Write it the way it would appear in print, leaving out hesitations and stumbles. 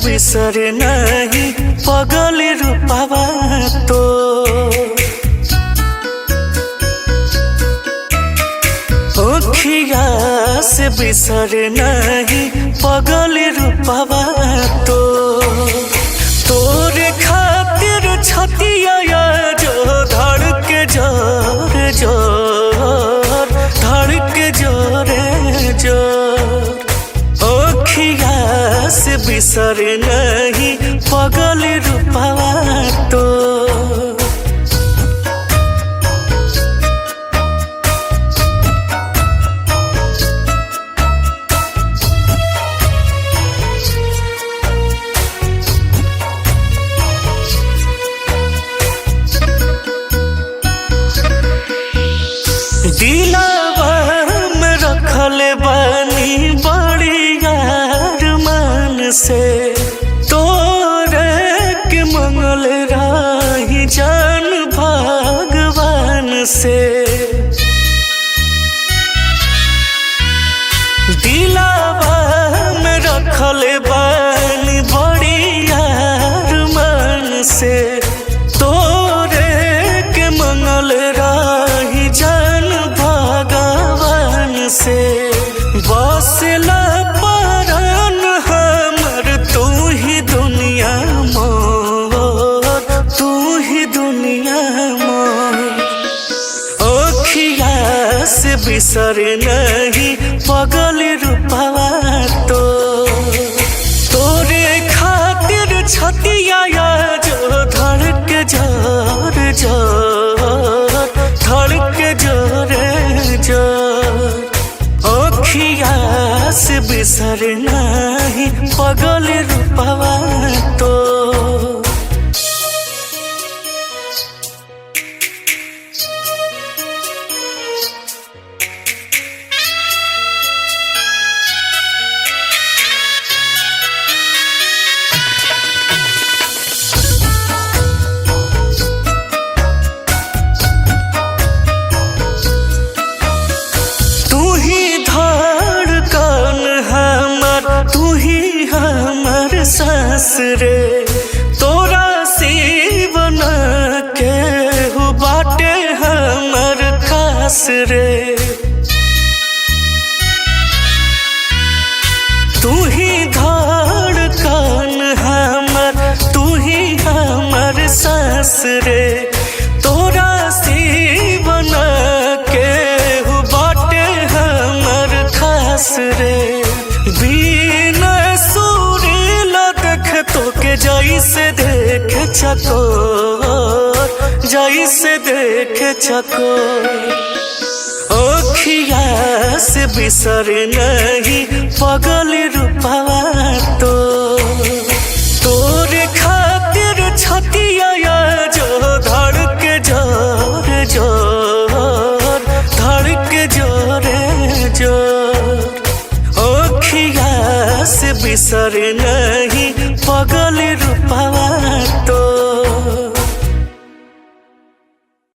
बिसर नहीं पगल रूपावा तो ओखिया से बिसर नहीं पगल रूपावा तो तोरे खातिर छतिया जो धड़के जोर जोर धड़के जोरे जोर ओखिया से बिसर नहीं पगल रूपावा तो दिलावा में रखल बानी बड़ी यार मन से तोरे के मंगल राही जान भगवान से दिलावा में रखल बानी बड़ी यार मन से तोरे के मंगल राही जान भगवान से बसला परान हमर तू ही दुनिया मोर तू ही दुनिया मोर ओखिया से बिसर नहीं पगल रूपावा तो तोरे खातिर छतिया जो धड़के जोर जोर धड़के जोरे जोर ओखिया से बिसर नहीं पगल रूपावा तो हमर सास रे तोरा सीवन के हो बाटे हमर खास रे तू ही धड़कन हमर तू ही हमर सास रे तोरा सीवन के हो बाटे हमर खास रे बिना तोके जैसे देखे चकोर जैसे देखे चकोर ओखिया से बिसर नहीं पगल रूपावा तो तोरे खातिर छतिया जो धड़के जोर जोर धड़के जोरे जोर ओखिया से बिसर नहीं